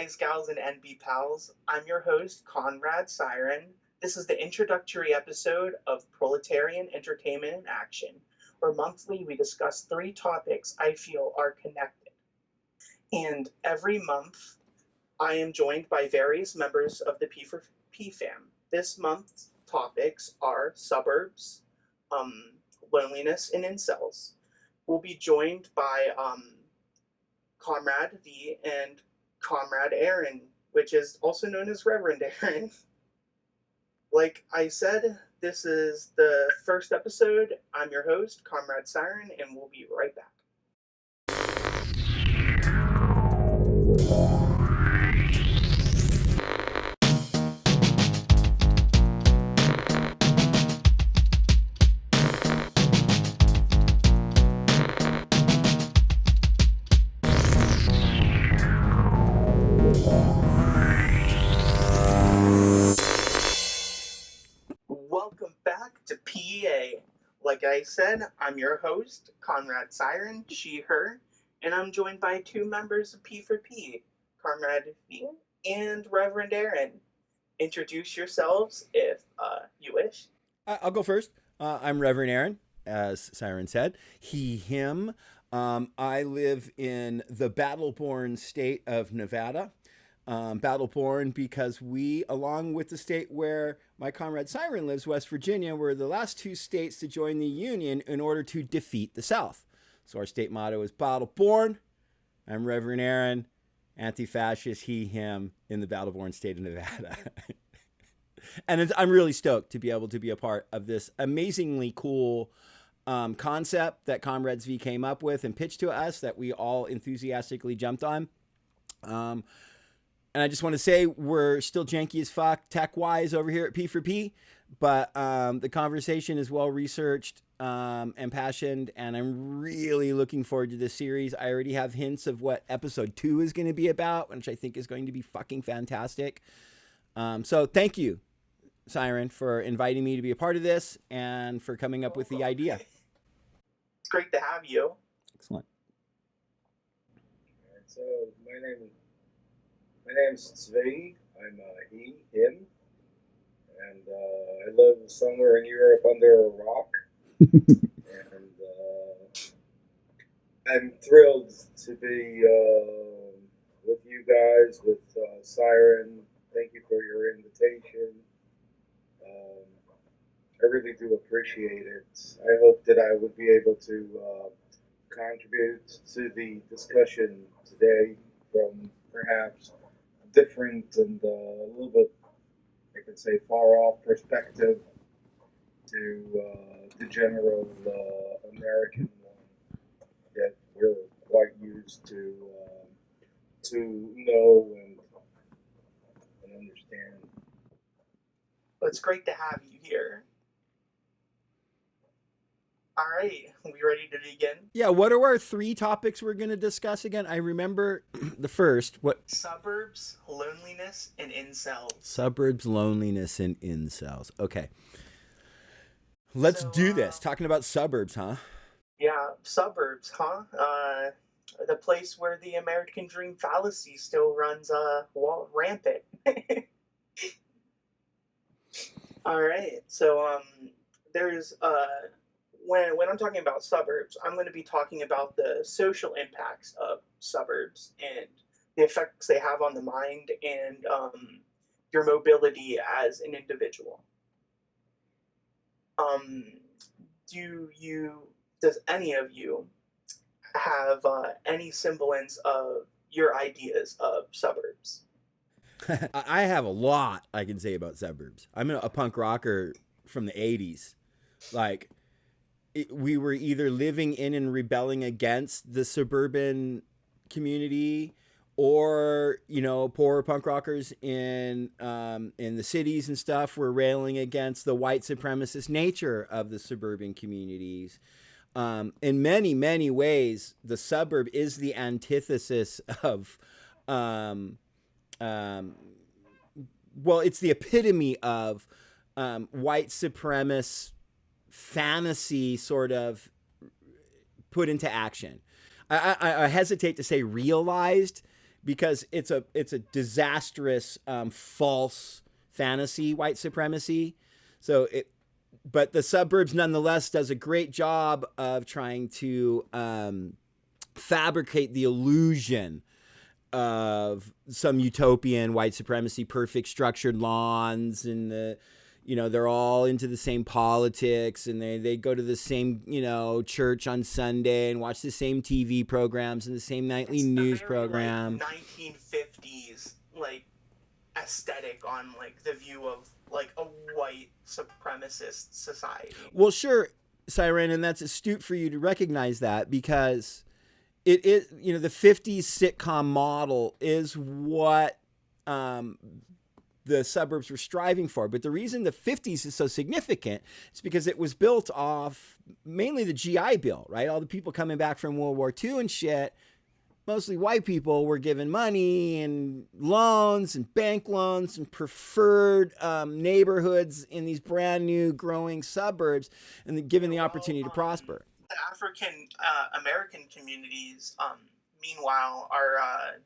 guys, gals, and NB pals. I'm your host, Comrade Siren. This is the introductory episode of Proletarian Entertainment and Action, where monthly we discuss 3 topics I feel are connected. And every month, I am joined by various members of the P4P fam. This month's topics are suburbs, loneliness, and incels. We'll be joined by Comrade Zvi and Comrade Aaron, which is also known as Reverend Aaron. Like I said, this is the first episode. I'm your host, Comrade Siren, and we'll be right back. Welcome back to PEA. Like I said, I'm your host, Comrade Siren, she, her, and I'm joined by 2 members of P4P, Comrade Zvi and Reverend Aaron. Introduce yourselves if you wish. I'll go first. I'm Reverend Aaron, as Siren said. He, him. I live in the battle-born state of Nevada. Battle-born because we, along with the state where my comrade Siren lives, West Virginia, were the last 2 states to join the Union in order to defeat the South. So our state motto is battle-born. I'm Reverend Aaron, anti-fascist, he, him, in the battle-born state of Nevada. And I'm really stoked to be able to be a part of this amazingly cool concept that Comrade Zvi came up with and pitched to us that we all enthusiastically jumped on. And I just want to say we're still janky as fuck tech-wise over here at P4P, but the conversation is well-researched and passionate, and I'm really looking forward to this series. I already have hints of what episode 2 is going to be about, which I think is going to be fucking fantastic. So thank you, Siren, for inviting me to be a part of this and for coming up with the idea. It's great to have you. Excellent. So my name's Zvi. I'm he, him, and I live somewhere in Europe under a rock. And I'm thrilled to be with you guys, with Siren. Thank you for your invitation. I really do appreciate it. I hope that I would be able to contribute to the discussion today from perhaps different and a little bit, I could say, far off perspective to the general American one that we're quite used to know and understand. Well, it's great to have you here. All right, we ready to begin? Yeah, what are our 3 topics we're going to discuss again? I remember the first. What? Suburbs, loneliness, and incels. Suburbs, loneliness, and incels. Okay. Let's do this. Talking about suburbs, huh? Yeah, suburbs, huh? The place where the American dream fallacy still runs rampant. All right, so there's when I'm talking about suburbs, I'm going to be talking about the social impacts of suburbs and the effects they have on the mind and your mobility as an individual. Does any of you have any semblance of your ideas of suburbs? I have a lot I can say about suburbs. I'm a punk rocker from the 80s. Like, we were either living in and rebelling against the suburban community, or, you know, poor punk rockers in the cities and stuff were railing against the white supremacist nature of the suburban communities. In many, many ways, the suburb is the antithesis of, well, it's the epitome of white supremacist fantasy sort of put into action. I hesitate to say realized, because it's a disastrous false fantasy white supremacy. So it, but the suburbs nonetheless does a great job of trying to fabricate the illusion of some utopian white supremacy, perfect structured lawns, and they're all into the same politics, and they go to the same church on Sunday and watch the same TV programs and the same nightly news program. Like 1950s like aesthetic on like the view of like a white supremacist society. Well, sure, Siren, and that's astute for you to recognize that, because it is, the 50s sitcom model is what the suburbs were striving for. But the reason the 50s is so significant is because it was built off mainly the GI Bill, right? All the people coming back from World War II and shit, mostly white people, were given money and loans and bank loans and preferred neighborhoods in these brand new growing suburbs, and given the opportunity to prosper. The African American communities, meanwhile, are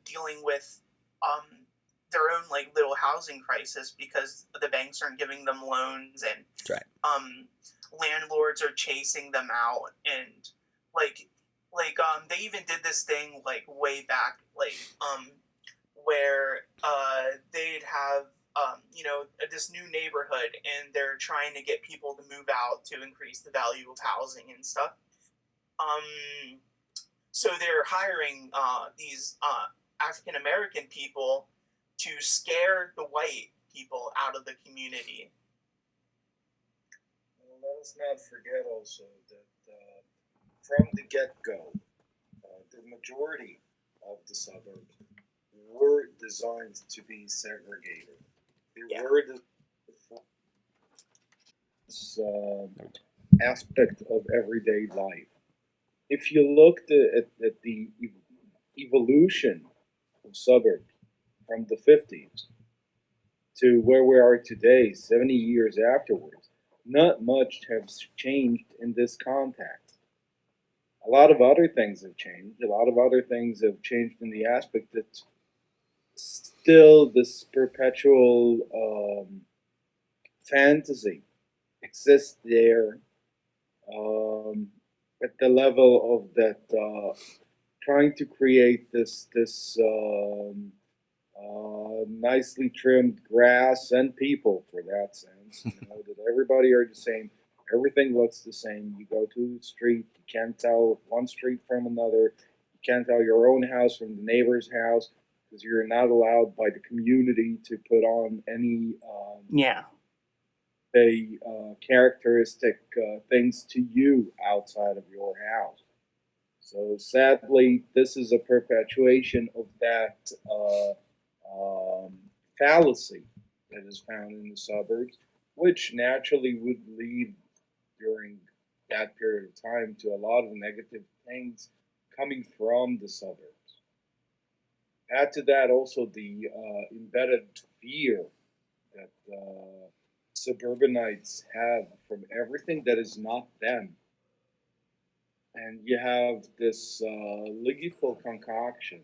dealing with their own like little housing crisis because the banks aren't giving them loans, and That's right. Landlords are chasing them out, and they even did this thing like way back, where they'd have this new neighborhood, and they're trying to get people to move out to increase the value of housing and stuff. So they're hiring these African American people to scare the white people out of the community. Well, let us not forget also that from the get-go, the majority of the suburbs were designed to be segregated. They were this aspect of everyday life. If you looked at the evolution of suburbs from the 50s to where we are today, 70 years afterwards, not much has changed in this context. A lot of other things have changed. A lot of other things have changed in the aspect that still this perpetual fantasy exists there, at the level of that trying to create this nicely trimmed grass and people, for that sense, that everybody are the same. Everything looks the same. You go to the street, you can't tell one street from another. You can't tell your own house from the neighbor's house, because you're not allowed by the community to put on any characteristic things to you outside of your house. So sadly, this is a perpetuation of that fallacy that is found in the suburbs, which naturally would lead during that period of time to a lot of negative things coming from the suburbs. Add to that also the embedded fear that suburbanites have from everything that is not them. And you have this lethal concoction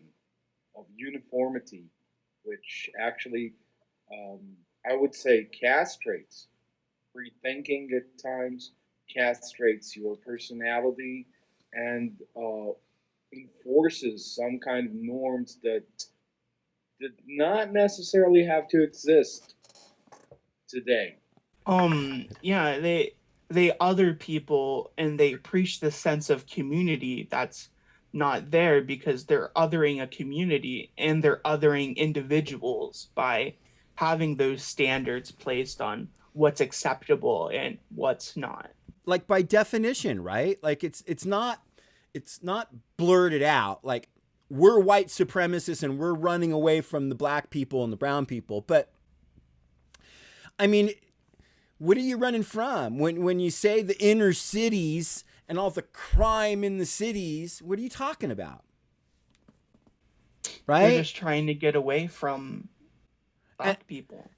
of uniformity, which actually, I would say, castrates free thinking at times, castrates your personality, and enforces some kind of norms that did not necessarily have to exist today. They other people, and they preach the sense of community that's not there because they're othering a community, and they're othering individuals by having those standards placed on what's acceptable and what's not. Like, by definition, right? Like, it's not blurted out like we're white supremacists and we're running away from the black people and the brown people. But I mean, what are you running from when you say the inner cities and all the crime in the cities? What are you talking about? Right? They're just trying to get away from black people.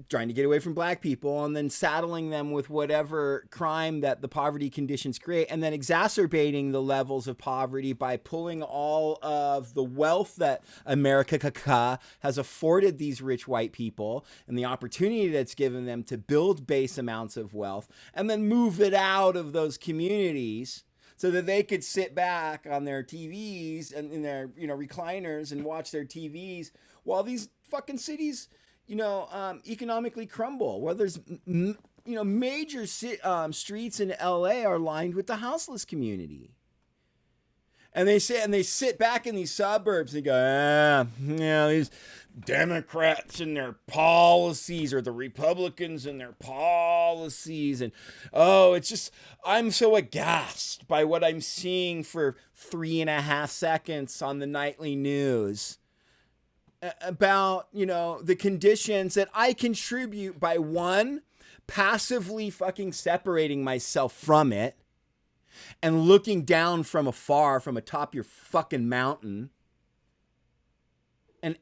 trying to get away from black people, and then saddling them with whatever crime that the poverty conditions create, and then exacerbating the levels of poverty by pulling all of the wealth that America has afforded these rich white people and the opportunity that's given them to build base amounts of wealth, and then move it out of those communities so that they could sit back on their TVs and in their recliners and watch their TVs while these fucking cities economically crumble. Well, there's major streets in LA are lined with the houseless community. And they sit back in these suburbs and go, these Democrats and their policies, or the Republicans and their policies. And, it's just, I'm so aghast by what I'm seeing for 3.5 seconds on the nightly news about, the conditions that I contribute by, one, passively fucking separating myself from it and looking down from afar, from atop your fucking mountain, and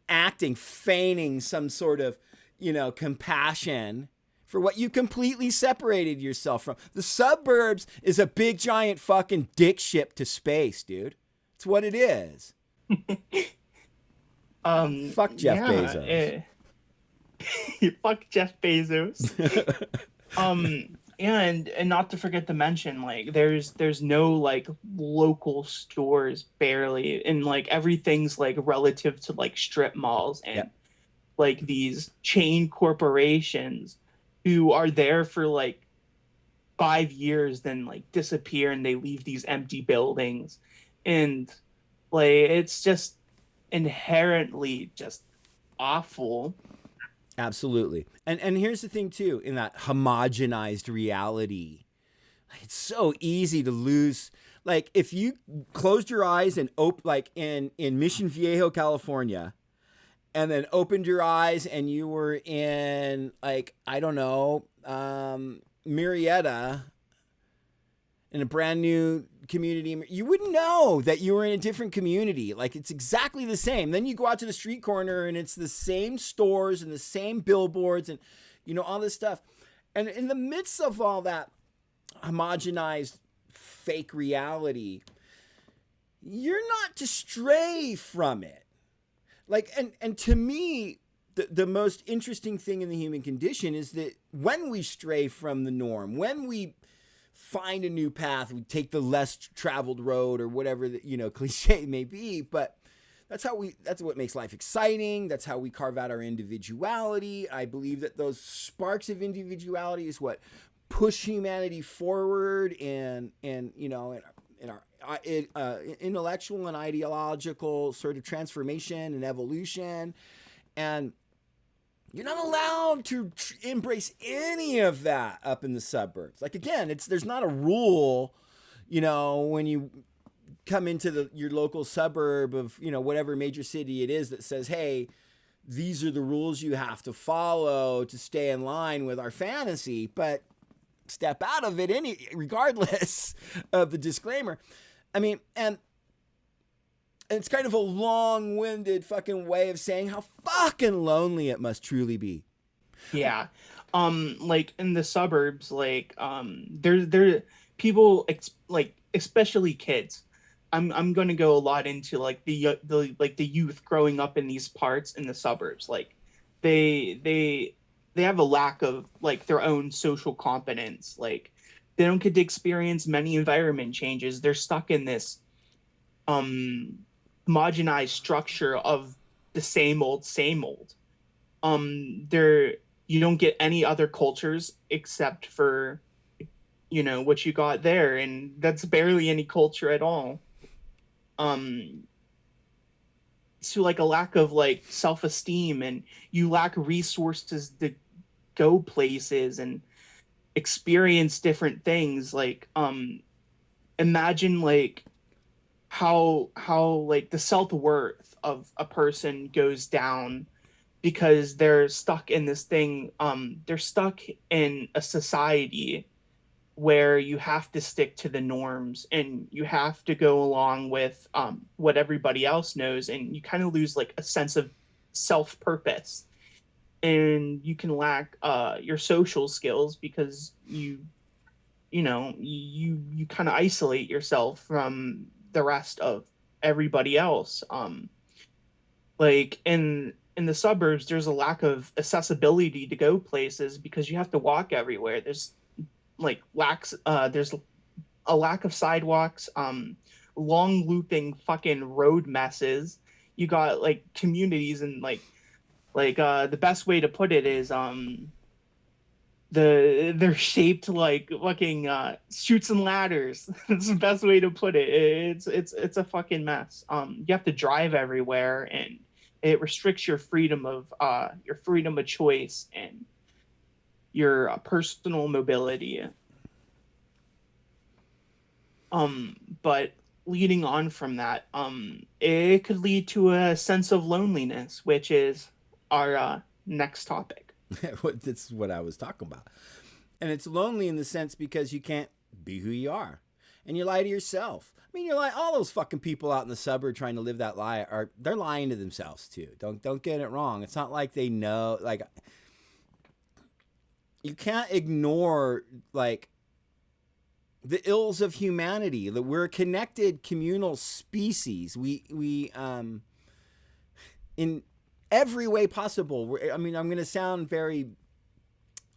feigning some sort of, compassion for what you completely separated yourself from. The suburbs is a big, giant fucking dick ship to space, dude. It's what it is. Fuck Jeff Bezos. Fuck Jeff Bezos. And not to forget to mention, like, there's no like local stores barely, and like everything's like relative to like strip malls and like these chain corporations who are there for like 5 years, then like disappear, and they leave these empty buildings, and like it's just inherently just awful. Absolutely. And here's the thing too, in that homogenized reality, it's so easy to lose. Like, if you closed your eyes and like in Mission Viejo, California, and then opened your eyes and you were in, like, I don't know, Murrieta, in a brand new community, you wouldn't know that you were in a different community. Like, it's exactly the same. Then you go out to the street corner and it's the same stores and the same billboards and, all this stuff. And in the midst of all that homogenized fake reality, you're not to stray from it. Like, and to me, the most interesting thing in the human condition is that when we stray from the norm, when we find a new path, we take the less traveled road, or whatever the cliche may be, but that's what makes life exciting. That's how we carve out our individuality. I believe that those sparks of individuality is what push humanity forward in our intellectual and ideological sort of transformation and evolution. And you're not allowed to embrace any of that up in the suburbs. Like, again, there's not a rule, when you come into your local suburb of, whatever major city it is, that says, hey, these are the rules you have to follow to stay in line with our fantasy, but step out of it regardless of the disclaimer. I mean, and it's kind of a long-winded fucking way of saying how fucking lonely it must truly be. Yeah. Like in the suburbs, like, there people, like, especially kids. I'm going to go a lot into like the youth growing up in these parts in the suburbs. Like, they have a lack of like their own social competence. Like, they don't get to experience many environment changes. They're stuck in this homogenized structure of the same old. You don't get any other cultures except for what you got there, and that's barely any culture at all. So like a lack of like self-esteem, and you lack resources to go places and experience different things. Like, imagine like how like the self-worth of a person goes down because they're stuck in this thing. They're stuck in a society where you have to stick to the norms and you have to go along with what everybody else knows, and you kind of lose like a sense of self-purpose. and you can lack your social skills because you kind of isolate yourself from the rest of everybody else. Like in the suburbs, there's a lack of accessibility to go places because you have to walk everywhere. There's a lack of sidewalks, long looping fucking road messes. You got like communities, and the best way to put it is they're shaped like fucking chutes and ladders. That's the best way to put it. It's a fucking mess. You have to drive everywhere, and it restricts your freedom of choice and your personal mobility. But leading on from that, it could lead to a sense of loneliness, which is our next topic. That's what I was talking about. And it's lonely in the sense because you can't be who you are. And you lie to yourself. I mean, you're like all those fucking people out in the suburb trying to live that lie they're lying to themselves too. Don't get it wrong. It's not like they know, like, you can't ignore like the ills of humanity. That we're a connected communal species. We in every way possible. I mean, I'm going to sound very,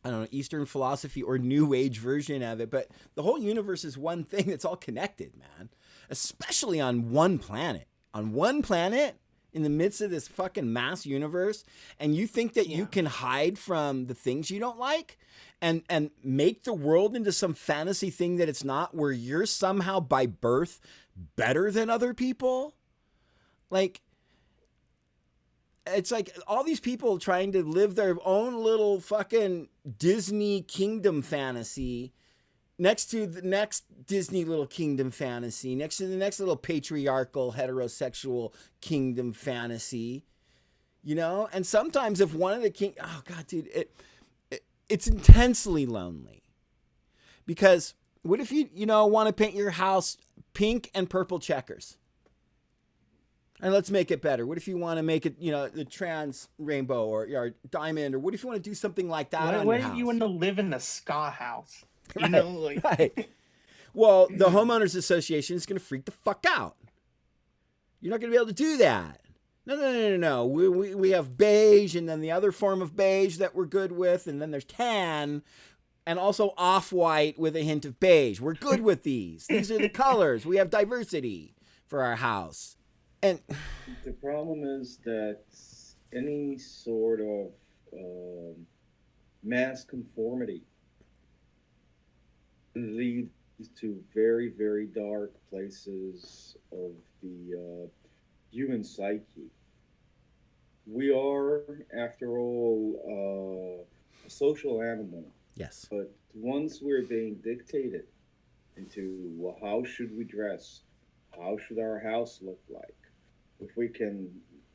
I don't know, Eastern philosophy or New Age version of it, but the whole universe is one thing that's all connected, man. Especially on one planet. On one planet, in the midst of this fucking mass universe, and you think that you can hide from the things you don't like and make the world into some fantasy thing that it's not, where you're somehow by birth better than other people? Like, it's like all these people trying to live their own little fucking Disney kingdom fantasy next to the next Disney little kingdom fantasy, next to the next little patriarchal heterosexual kingdom fantasy, you know? And sometimes if one of the oh God, dude, it's intensely lonely. Because what if you want to paint your house pink and purple checkers? And let's make it better. What if you want to make it, the trans rainbow or diamond? Or what if you want to do something like that on your house? What if you want to live in a ska house? Right, right. Well, the homeowners association is going to freak the fuck out. You're not going to be able to do that. No. We have beige, and then the other form of beige that we're good with, and then there's tan, and also off-white with a hint of beige. We're good with these. These are the colors. We have diversity for our house. And the problem is that any sort of mass conformity leads to very, very dark places of the human psyche. We are, after all, a social animal. Yes. But once we're being dictated into, well, how should we dress? How should our house look like? If we can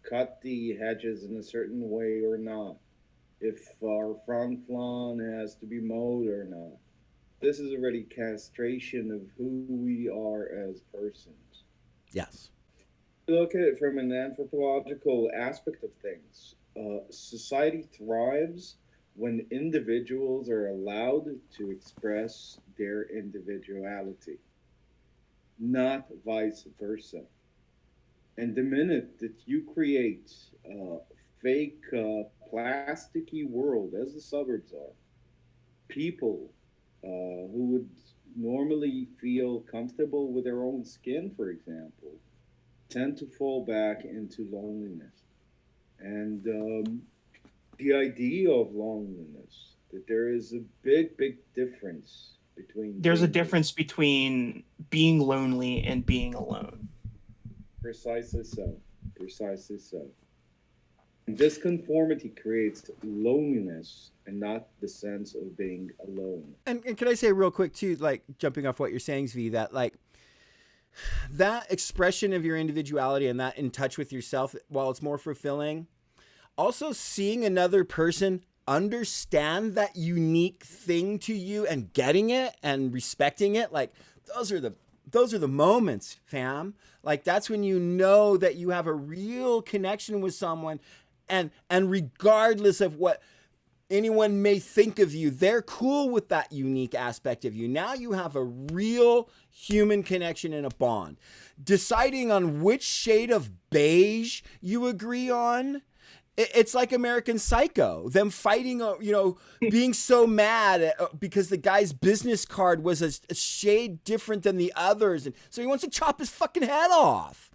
cut the hedges in a certain way or not, if our front lawn has to be mowed or not. This is already castration of who we are as persons. Yes. Look at it from an anthropological aspect of things. Society thrives when individuals are allowed to express their individuality, not vice versa. And the minute that you create a fake, plasticky world, as the suburbs are, people who would normally feel comfortable with their own skin, for example, tend to fall back into loneliness. And the idea of loneliness, that there is a big, big difference between... There's a difference between being lonely and being alone. Precisely so. Precisely so. And this conformity creates loneliness and not the sense of being alone. And can I say real quick too, like jumping off what you're saying, Zvi, that like that expression of your individuality and that in touch with yourself, while it's more fulfilling, also seeing another person understand that unique thing to you and getting it and respecting it, like those are the moments, fam. Like that's when you know that you have a real connection with someone, And regardless of what anyone may think of you, they're cool with that unique aspect of you. Now you have a real human connection and a bond. Deciding on which shade of beige you agree on, it's like American Psycho, them fighting, being so mad because the guy's business card was a shade different than the others. And so he wants to chop his fucking head off.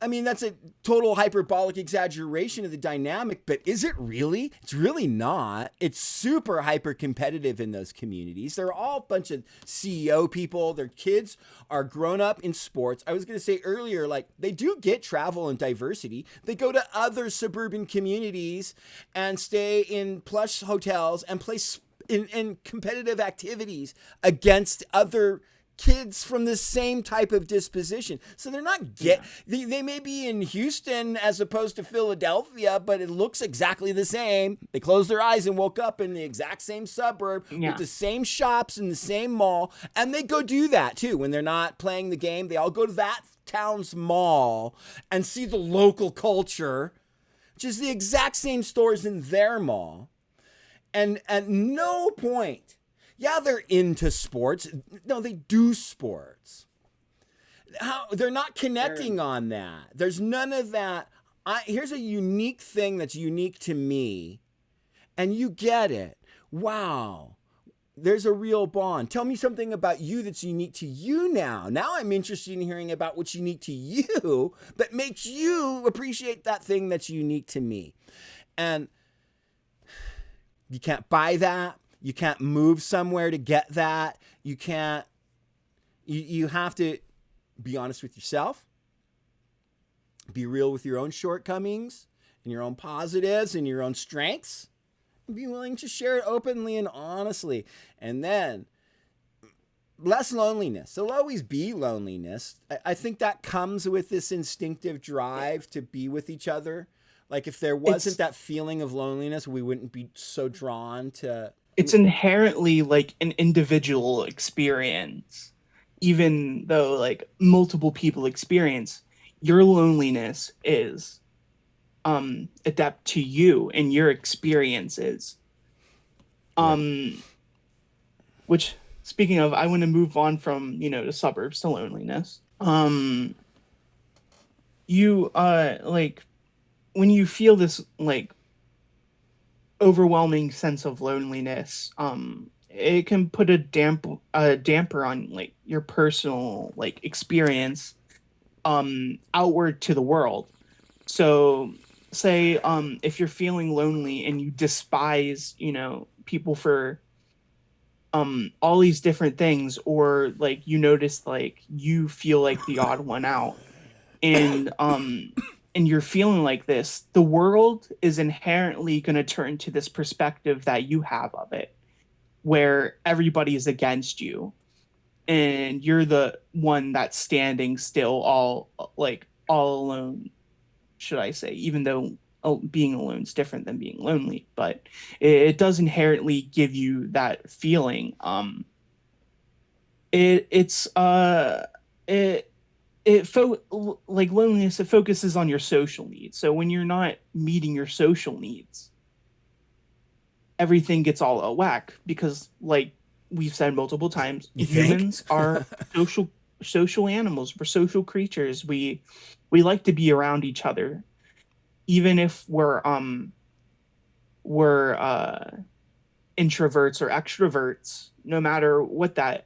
I mean, that's a total hyperbolic exaggeration of the dynamic, but is it really? It's really not. It's super hyper competitive in those communities. They're all a bunch of CEO people. Their kids are grown up in sports. I was going to say earlier, they do get travel and diversity. They go to other suburban communities and stay in plush hotels and play in competitive activities against other kids from the same type of disposition. So they're not they may be in Houston as opposed to Philadelphia, but it looks exactly the same. They closed their eyes and woke up in the exact same suburb with the same shops in the same mall, and they go do that too. When they're not playing the game, they all go to that town's mall and see the local culture, which is the exact same stores in their mall. And at no point, they're into sports. No, they do sports. They're not connecting on that. There's none of that. Here's a unique thing that's unique to me, and you get it. Wow. There's a real bond. Tell me something about you that's unique to you now. Now I'm interested in hearing about what's unique to you, but makes you appreciate that thing that's unique to me. And you can't buy that. You can't move somewhere to get that. You can't, you have to be honest with yourself, be real with your own shortcomings and your own positives and your own strengths, and be willing to share it openly and honestly. And then less loneliness. There'll always be loneliness. I think that comes with this instinctive drive to be with each other. If there wasn't that feeling of loneliness, we wouldn't be so drawn to. It's inherently an individual experience, even though multiple people experience. Your loneliness is adapt to you and your experiences. Which, speaking of, I want to move on from the suburbs to loneliness. You when you feel this overwhelming sense of loneliness, it can put a damper on your personal experience outward to the world. So say if you're feeling lonely and you despise people for all these different things, or you notice you feel like the odd one out, and you're feeling like this, the world is inherently going to turn to this perspective that you have of it, where everybody is against you and you're the one that's standing still all alone, should I say, even though being alone is different than being lonely, but it does inherently give you that feeling. Loneliness, it focuses on your social needs. So when you're not meeting your social needs, everything gets all out of whack, because we've said multiple times, humans are social animals. We're social creatures. We like to be around each other, even if we're introverts or extroverts. No matter what that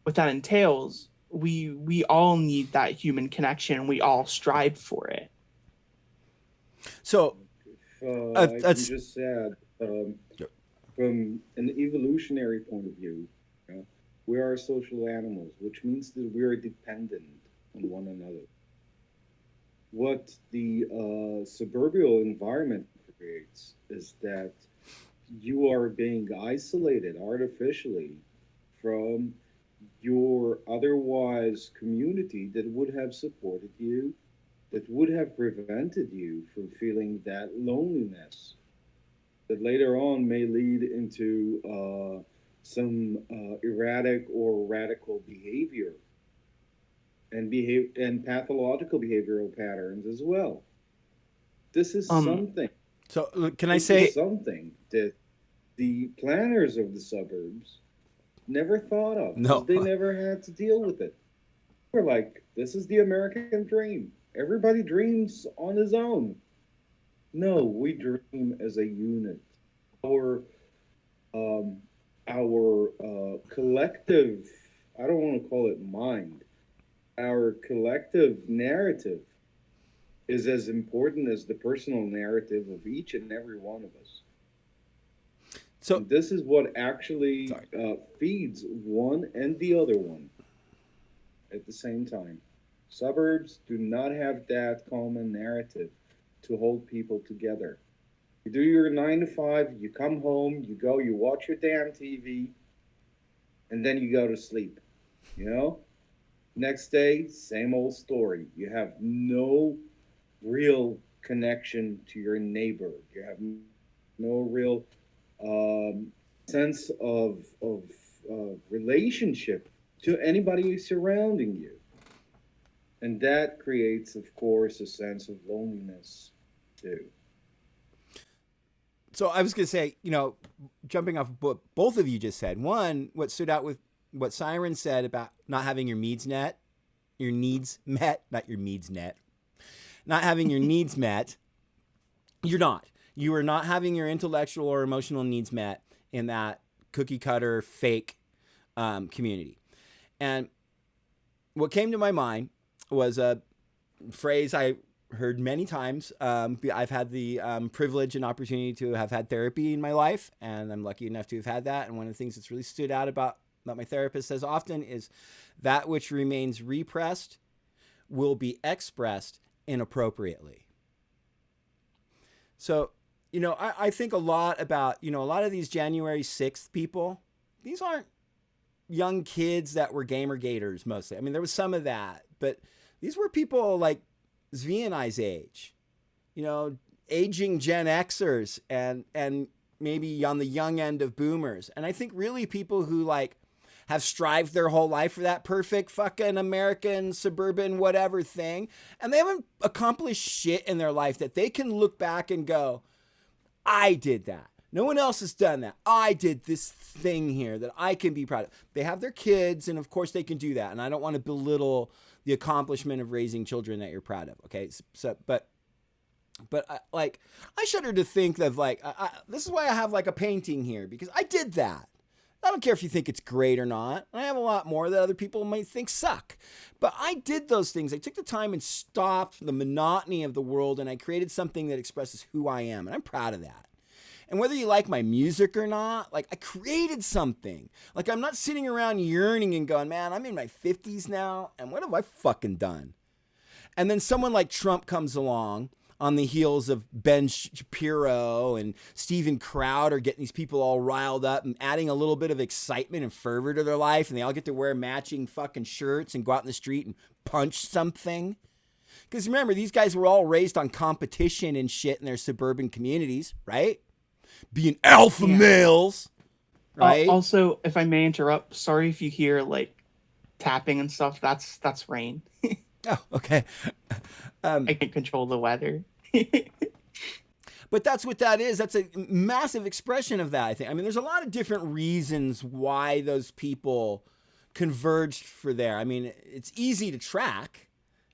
entails, we all need that human connection. We all strive for it. So I can just add, from an evolutionary point of view, we are social animals, which means that we are dependent on one another. What the suburban environment creates is that you are being isolated artificially from your otherwise community that would have supported you, that would have prevented you from feeling that loneliness that later on may lead into some erratic or radical behavior and pathological behavioral patterns as well. this is something. So can I say something that the planners of the suburbs never thought of? No. They never had to deal with it. We're like, this is the American dream. Everybody dreams on his own. No, we dream as a unit. Our collective, I don't want to call it mind, our collective narrative is as important as the personal narrative of each and every one of us. So and this is what actually feeds one and the other one at the same time. Suburbs do not have that common narrative to hold people together. You do your 9 to 5, you come home, you go, you watch your damn TV, and then you go to sleep. You know? Next day, same old story. You have no real connection to your neighbor. You have no real sense of relationship to anybody surrounding you. And that creates, of course, a sense of loneliness, too. So I was going to say, you know, jumping off what both of you just said. One, what stood out with what Siren said about not having your needs met, not having your needs met. You're not. You are not having your intellectual or emotional needs met in that cookie cutter fake community. And what came to my mind was a phrase I heard many times. I've had the privilege and opportunity to have had therapy in my life, and I'm lucky enough to have had that. And one of the things that's really stood out about that my therapist says often is that which remains repressed will be expressed inappropriately. So, you know, I think a lot about, you know, a lot of these January 6th people, these aren't young kids that were Gamergaters mostly. I mean, there was some of that, but these were people like Zvi and I's age, you know, aging Gen Xers and maybe on the young end of boomers. And I think really people who like have strived their whole life for that perfect fucking American suburban whatever thing. And they haven't accomplished shit in their life that they can look back and go, I did that. No one else has done that. I did this thing here that I can be proud of. They have their kids, and of course they can do that. And I don't want to belittle the accomplishment of raising children that you're proud of. Okay. So, but I shudder to think of like, this is why I have like a painting here, because I did that. I don't care if you think it's great or not. I have a lot more that other people might think suck. But I did those things. I took the time and stopped the monotony of the world, and I created something that expresses who I am. And I'm proud of that. And whether you like my music or not, like I created something. Like I'm not sitting around yearning and going, man, I'm in my 50s now, and what have I fucking done? And then someone like Trump comes along on the heels of Ben Shapiro and Steven Crowder getting these people all riled up and adding a little bit of excitement and fervor to their life, and they all get to wear matching fucking shirts and go out in the street and punch something. Because remember, these guys were all raised on competition and shit in their suburban communities, right? Being alpha males, right? Also, if I may interrupt, sorry if you hear like tapping and stuff. That's rain. Oh, okay. I can control the weather. But that's what that is. That's a massive expression of that, I think. I mean, there's a lot of different reasons why those people converged for there. I mean, it's easy to track,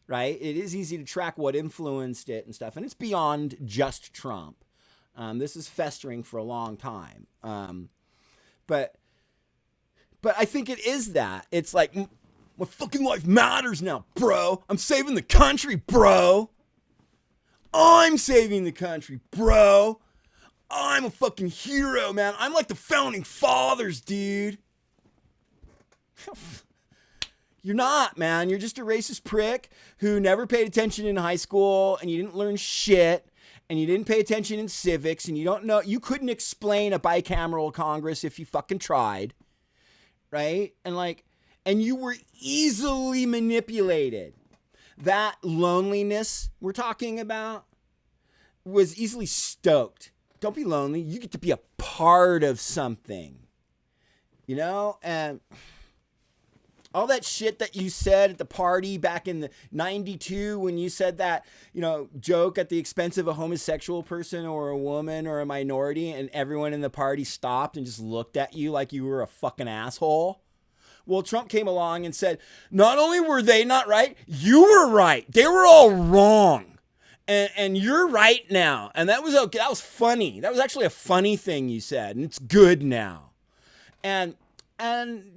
right? It is easy to track what influenced it and stuff. And it's beyond just Trump. This is festering for a long time. But I think it is that. It's like, my fucking life matters now, bro. I'm saving the country, bro. I'm saving the country, bro. I'm a fucking hero, man. I'm like the founding fathers, dude. You're not, man. You're just a racist prick who never paid attention in high school, and you didn't learn shit, and you didn't pay attention in civics, and you don't know, you couldn't explain a bicameral Congress if you fucking tried, right? And you were easily manipulated. That loneliness we're talking about was easily stoked. Don't be lonely. You get to be a part of something, you know? And All that shit that you said at the party back in the 92 when you said that, joke at the expense of a homosexual person or a woman or a minority, and everyone in the party stopped and just looked at you like you were a fucking asshole. Well, Trump came along and said, not only were they not right, you were right. They were all wrong. And you're right now. And that was okay. That was funny. That was actually a funny thing you said. And it's good now. And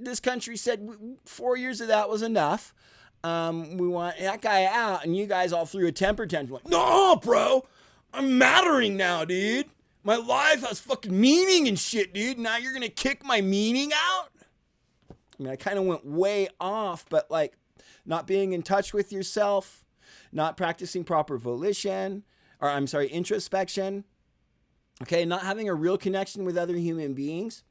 this country said 4 years of that was enough. We want that guy out. And you guys all threw a temper tantrum. Like, no, bro. I'm mattering now, dude. My life has fucking meaning and shit, dude. Now you're going to kick my meaning out? I mean, I kind of went way off, but like not being in touch with yourself, not practicing proper introspection. Okay, not having a real connection with other human beings.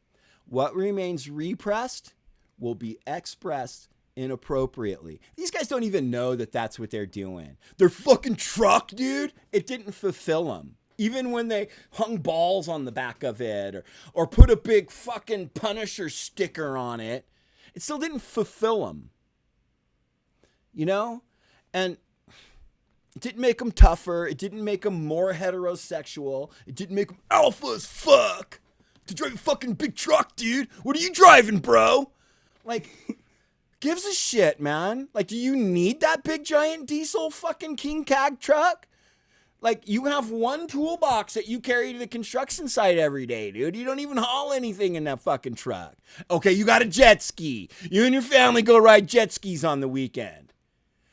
What remains repressed will be expressed inappropriately. These guys don't even know that that's what they're doing. Their fucking truck, dude, it didn't fulfill them. Even when they hung balls on the back of it or put a big fucking Punisher sticker on it, it still didn't fulfill them. And it didn't make them tougher. It didn't make them more heterosexual. It didn't make them alpha as fuck. To drive a fucking big truck, dude. What are you driving, bro? Like, gives a shit, man. Like, do you need that big giant diesel fucking King Cag truck? Like, you have one toolbox that you carry to the construction site every day, dude. You don't even haul anything in that fucking truck. Okay, you got a jet ski. You and your family go ride jet skis on the weekend.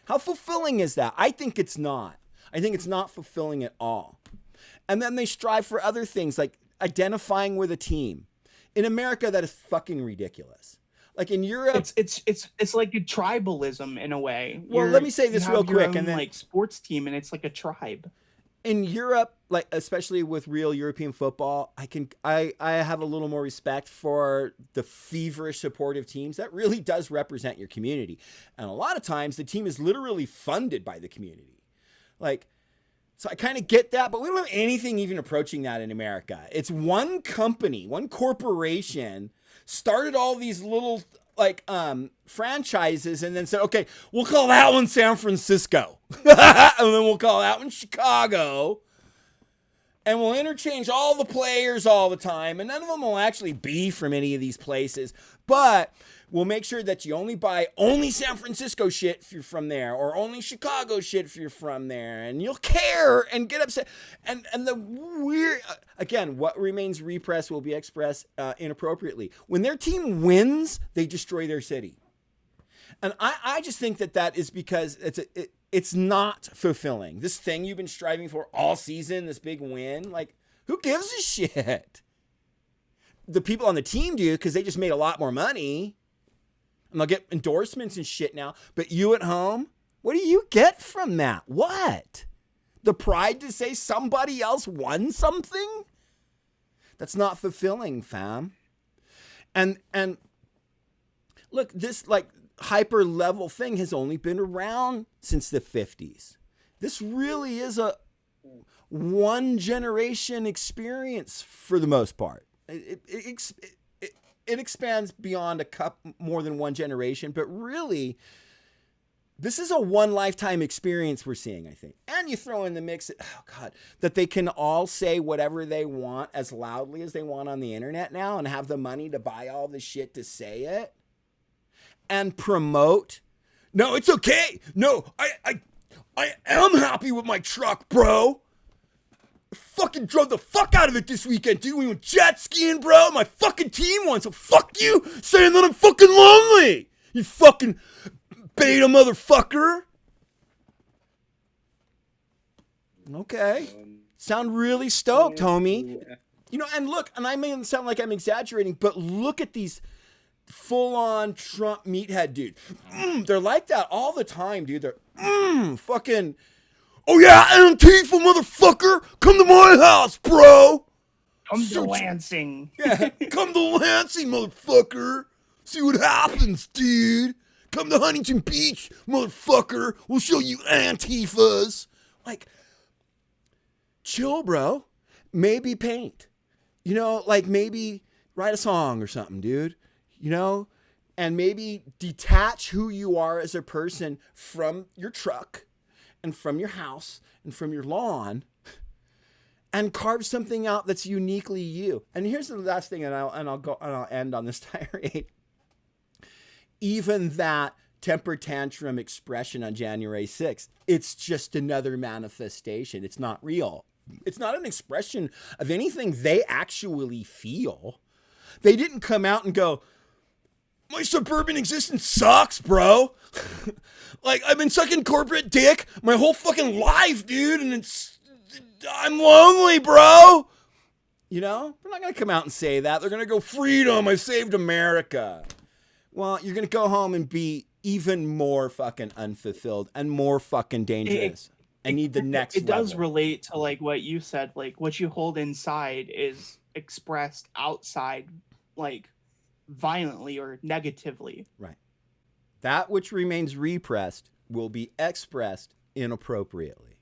How fulfilling is that? I think it's not. I think it's not fulfilling at all. And then they strive for other things like identifying with a team. In America, that is fucking ridiculous. Like in Europe, it's like a tribalism in a way. Well, let me say this real quick, and then like sports team, and it's like a tribe. In Europe, like especially with real European football, I have a little more respect for the feverish supportive teams. That really does represent your community, and a lot of times the team is literally funded by the community. Like, so I kind of get that, but we don't have anything even approaching that in America. It's one company, one corporation started all these little like franchises and then said, okay, we'll call that one San Francisco. And then we'll call that one Chicago. And we'll interchange all the players all the time. And none of them will actually be from any of these places. But we'll make sure that you only buy only San Francisco shit if you're from there. Or only Chicago shit if you're from there. And you'll care and get upset. And the weird... Again, what remains repressed will be expressed inappropriately. When their team wins, they destroy their city. And I just think that is because it's not fulfilling. This thing you've been striving for all season, this big win, like, who gives a shit? The people on the team do because they just made a lot more money. And they'll get endorsements and shit now. But you at home, what do you get from that? What? The pride to say somebody else won something? That's not fulfilling, fam. And look, this like hyper level thing has only been around since the 50s. This really is a one generation experience for the most part. It expands beyond more than one generation, but really, this is a one lifetime experience we're seeing, I think. And you throw in the mix, that they can all say whatever they want as loudly as they want on the internet now and have the money to buy all the shit to say it and promote. No, it's okay. No, I am happy with my truck, bro. I fucking drove the fuck out of it this weekend, dude. We went jet skiing, bro. My fucking team won, so fuck you saying that I'm fucking lonely. You fucking beta motherfucker. Okay. Sound really stoked, homie. And look, and I may sound like I'm exaggerating, but look at these full-on Trump meathead dude. They're like that all the time, dude. They're fucking, oh yeah, Antifa motherfucker, come to my house, bro. Come to Lansing. Yeah, come to Lansing, motherfucker. See what happens, dude. Come to Huntington Beach, motherfucker. We'll show you Antifas. Like, chill, bro. Maybe paint. Like maybe write a song or something, dude. and maybe detach who you are as a person from your truck and from your house and from your lawn, and carve something out that's uniquely you. And here's the last thing, and I'll end on this tirade. Even that temper tantrum expression on January 6th, it's just another manifestation. It's not real. It's not an expression of anything they actually feel. They didn't come out and go, my suburban existence sucks, bro. Like, I've been sucking corporate dick my whole fucking life, dude, and I'm lonely, bro. You know, they're not going to come out and say that. They're going to go, freedom, I saved America. Well, you're going to go home and be even more fucking unfulfilled and more fucking dangerous and need the next level. It does relate to like what you said, like what you hold inside is expressed outside, like violently or negatively. Right. That which remains repressed will be expressed inappropriately.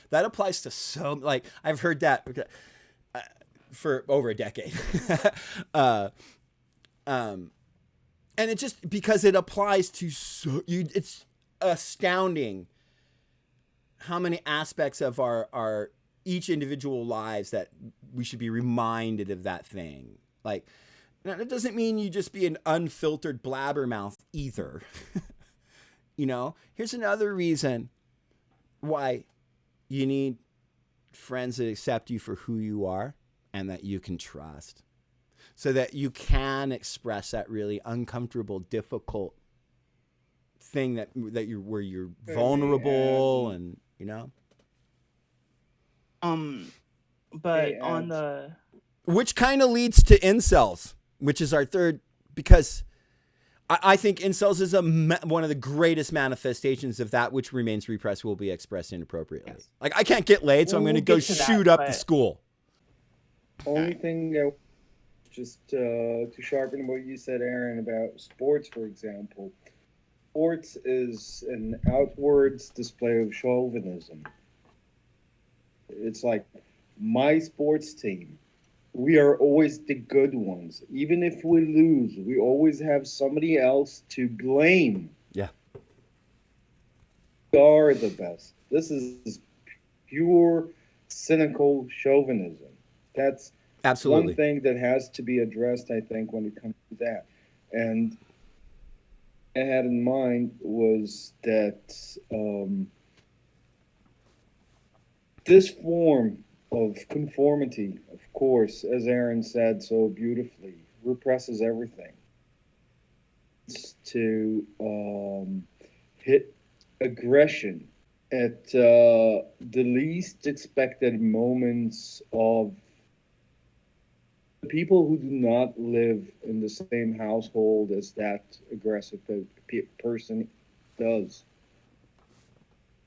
That applies to like, I've heard that for over a decade. And it just, because it applies to it's astounding how many aspects of our each individual lives that we should be reminded of that thing. Like, that doesn't mean you just be an unfiltered blabbermouth either. You know, here's another reason why you need friends that accept you for who you are and that you can trust, so that you can express that really uncomfortable, difficult thing that where you're vulnerable and, you know. But on the, which kind of leads to incels, which is our third, because I think incels is one of the greatest manifestations of that which remains repressed will be expressed inappropriately. Yes. Like, I can't get laid, so I'm going to go shoot up the school. Only thing, just to sharpen what you said, Aaron, about sports, for example. Sports is an outwards display of chauvinism. It's like, my sports team, we are always the good ones. Even if we lose, we always have somebody else to blame. Yeah. We are the best. This is pure cynical chauvinism. That's absolutely one thing that has to be addressed, I think, when it comes to that. And I had in mind was that this form of conformity, of course, as Aaron said so beautifully, represses everything. It's to hit aggression at the least expected moments of the people who do not live in the same household as that aggressive person does.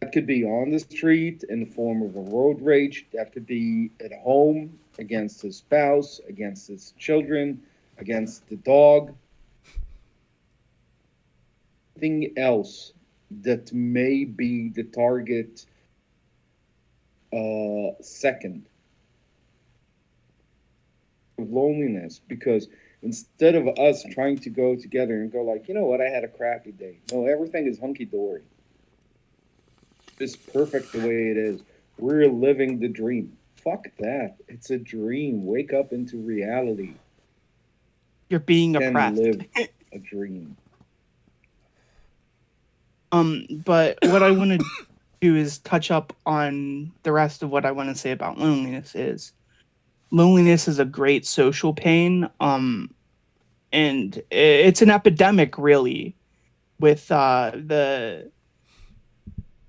That could be on the street in the form of a road rage. That could be at home against his spouse, against his children, against the dog. Anything else that may be the target second. Loneliness, because instead of us trying to go together and go like, you know what, I had a crappy day. No, everything is hunky-dory. It's perfect the way it is. We're living the dream. Fuck that. It's a dream. Wake up into reality. You're being oppressed. Live a dream. But what I want to do is touch up on the rest of what I want to say about loneliness is a great social pain. And it's an epidemic, really, with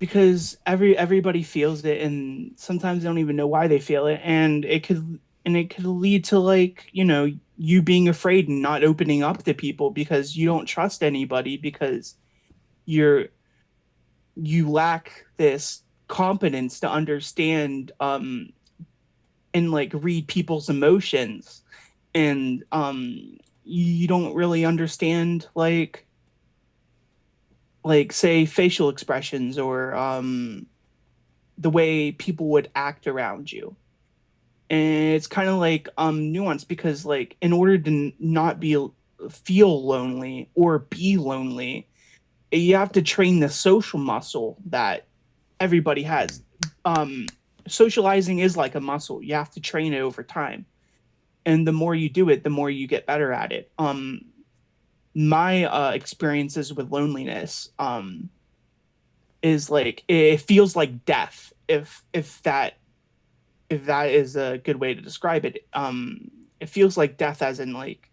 because everybody feels it, and sometimes they don't even know why they feel it, and it could lead to, like, you know, you being afraid and not opening up to people because you don't trust anybody, because you lack this competence to understand and like read people's emotions, and you don't really understand like say facial expressions or the way people would act around you. And it's kind of like nuanced, because like in order to not be feel lonely or be lonely, you have to train the social muscle that everybody has. Socializing is like a muscle. You have to train it over time. And the more you do it, the more you get better at it. My experiences with loneliness is like it feels like death, if that is a good way to describe it. It feels like death, as in like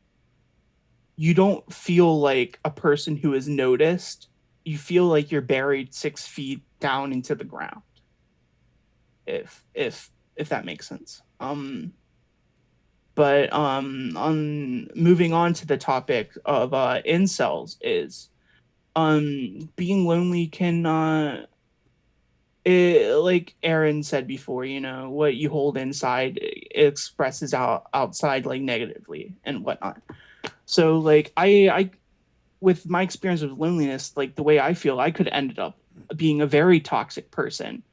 you don't feel like a person who is noticed. You feel like you're buried 6 feet down into the ground. If that makes sense. But on moving on to the topic of incels is being lonely can like Aaron said before, what you hold inside expresses outside like negatively and whatnot. So like I with my experience with loneliness, like the way I feel, I could end up being a very toxic person.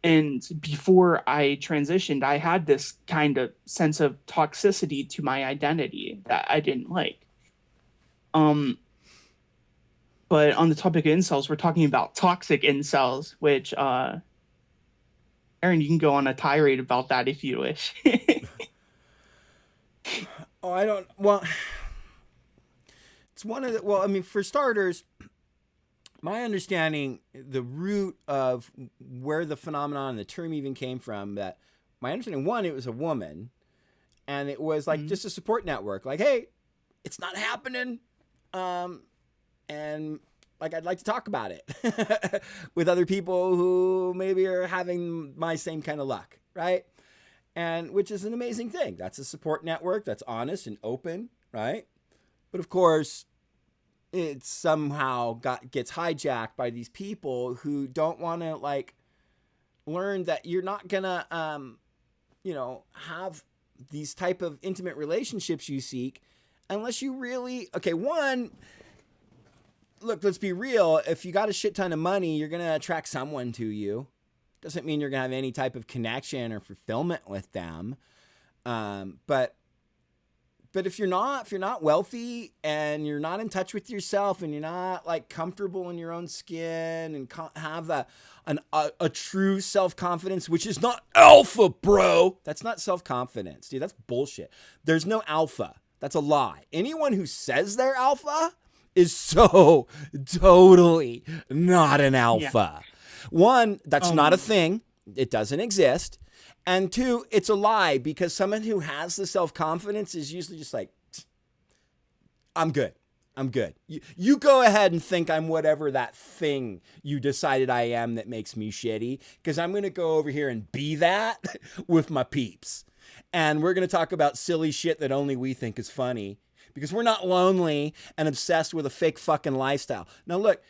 And before I transitioned, I had this kind of sense of toxicity to my identity that I didn't like. But on the topic of incels, we're talking about toxic incels, which Aaron, you can go on a tirade about that if you wish. Oh, I don't. Well, it's one of the. Well, I mean, for starters, my understanding, the root of where the phenomenon and the term even came from, that my understanding, one, it was a woman, and it was like just a support network. Like, hey, it's not happening, and like I'd like to talk about it with other people who maybe are having my same kind of luck, right? And which is an amazing thing. That's a support network that's honest and open, right? But of course, it somehow gets hijacked by these people who don't want to like learn that you're not gonna have these type of intimate relationships you seek unless you really one, look, let's be real, if you got a shit ton of money, you're gonna attract someone to you. Doesn't mean you're gonna have any type of connection or fulfillment with them, but if you're not wealthy and you're not in touch with yourself and you're not like comfortable in your own skin and have a true self-confidence, which is not alpha, bro. That's not self-confidence, dude. That's bullshit. There's no alpha. That's a lie. Anyone who says they're alpha is so totally not an alpha. Yeah. One, that's not a thing. It doesn't exist. And two, it's a lie, because someone who has the self-confidence is usually just like, I'm good. I'm good. You go ahead and think I'm whatever that thing you decided I am that makes me shitty, because I'm going to go over here and be that with my peeps. And we're going to talk about silly shit that only we think is funny, because we're not lonely and obsessed with a fake fucking lifestyle. Now, look,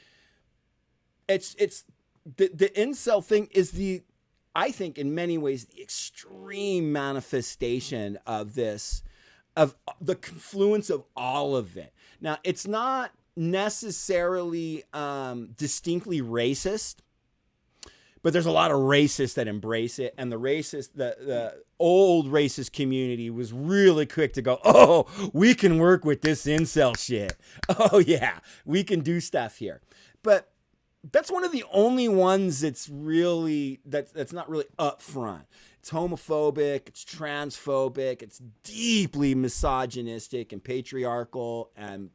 it's the incel thing is I think in many ways, the extreme manifestation of this, of the confluence of all of it. Now, it's not necessarily distinctly racist, but there's a lot of racists that embrace it. And the old racist community was really quick to go, oh, we can work with this incel shit. Oh, yeah, we can do stuff here. But that's one of the only ones that's really that's not really upfront. It's homophobic, it's transphobic, it's deeply misogynistic and patriarchal, and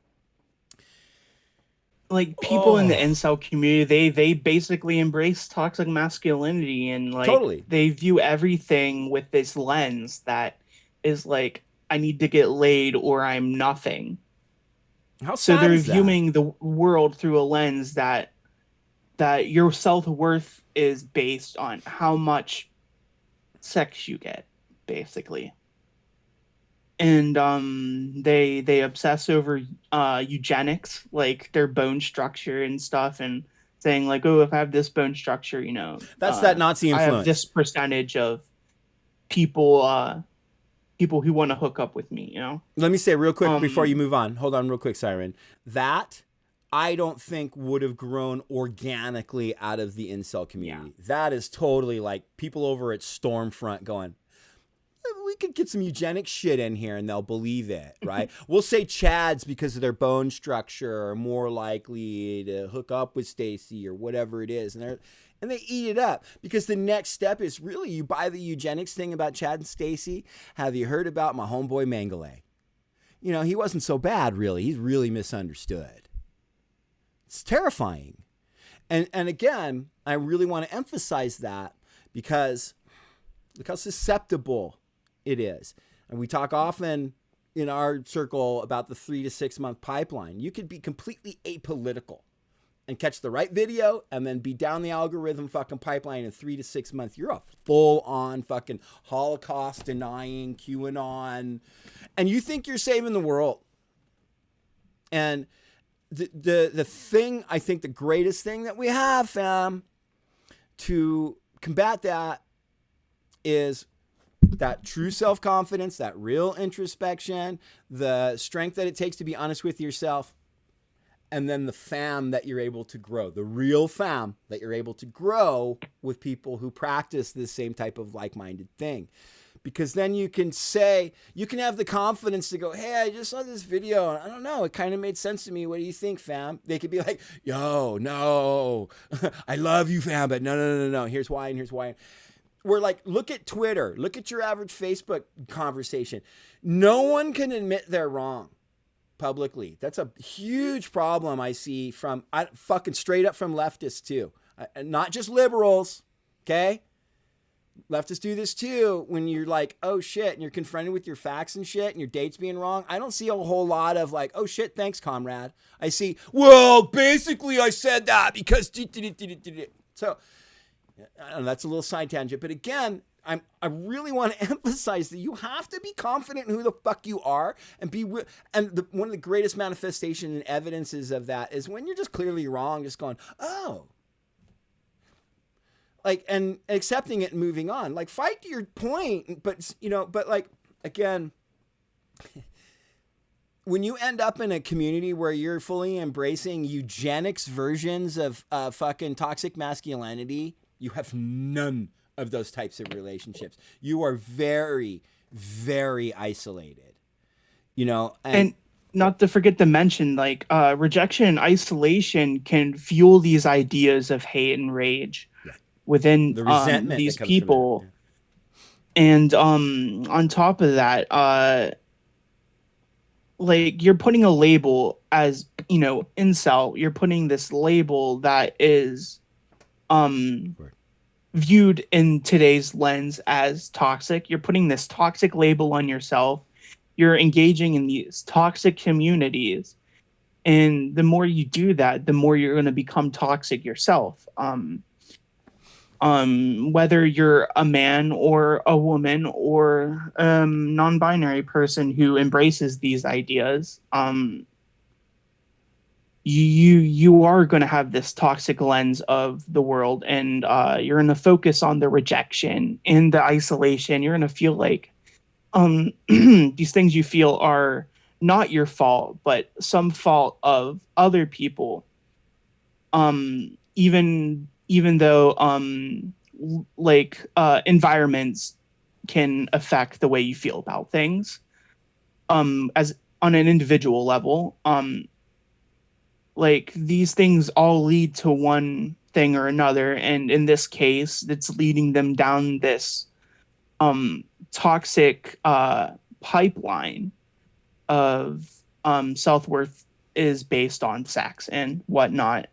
like people in the incel community, they basically embrace toxic masculinity, and like totally. They view everything with this lens that is like, I need to get laid or I'm nothing. How so sad they're is that? Viewing the world through a lens that your self-worth is based on how much sex you get, basically. And they obsess over eugenics, like their bone structure and stuff, and saying like, oh, if I have this bone structure, that's that Nazi influence. I have this percentage of people who want to hook up with me, Let me say real quick before you move on. Hold on real quick, Siren. That I don't think would have grown organically out of the incel community. Yeah. That is totally like people over at Stormfront going, we could get some eugenics shit in here and they'll believe it, right? We'll say Chads because of their bone structure are more likely to hook up with Stacy or whatever it is. And they eat it up because the next step is really you buy the eugenics thing about Chad and Stacy. Have you heard about my homeboy Mengele? You know, he wasn't so bad, really. He's really misunderstood. It's terrifying. And again, I really want to emphasize that because look how susceptible it is. And we talk often in our circle about the 3 to 6 month pipeline. You could be completely apolitical and catch the right video and then be down the algorithm fucking pipeline in 3 to 6 months. You're a full on fucking Holocaust denying QAnon. And you think you're saving the world. And the thing, I think the greatest thing that we have, fam, to combat that is that true self-confidence, that real introspection, the strength that it takes to be honest with yourself, and then the fam that you're able to grow, the real fam that you're able to grow with people who practice this same type of like-minded thing. Because then you can say, you can have the confidence to go, hey, I just saw this video. And I don't know. It kind of made sense to me. What do you think, fam? They could be like, yo, no, I love you, fam. But no. Here's why and here's why. We're like, look at Twitter. Look at your average Facebook conversation. No one can admit they're wrong publicly. That's a huge problem I see from fucking straight up from leftists too. Not just liberals, okay? Leftists do this too when you're like, oh shit, and you're confronted with your facts and shit and your dates being wrong. I don't see a whole lot of like, oh shit, thanks, comrade. I see, well, basically I said that because... So, I don't know, that's a little side tangent. But again, I really want to emphasize that you have to be confident in who the fuck you are and one of the greatest manifestations and evidences of that is when you're just clearly wrong, just going, oh, like, and accepting it and moving on. Like, fight to your point, but, you know, but like, again, when you end up in a community where you're fully embracing eugenics versions of fucking toxic masculinity, you have none of those types of relationships. You are very, very isolated, you know, and not to forget to mention, like, rejection and isolation can fuel these ideas of hate and rage within the resentment these people. And on top of that, like, you're putting a label as, you know, incel. You're putting this label that is viewed in today's lens as toxic. You're putting this toxic label on yourself. You're engaging in these toxic communities. And the more you do that, the more you're going to become toxic yourself. Whether you're a man or a woman or non-binary person who embraces these ideas, you are going to have this toxic lens of the world, and you're going to focus on the rejection and the isolation. You're going to feel like these things you feel are not your fault, but some fault of other people. Even though like environments can affect the way you feel about things, as on an individual level, like, these things all lead to one thing or another, and in this case, it's leading them down this toxic pipeline of self-worth is based on sex and whatnot.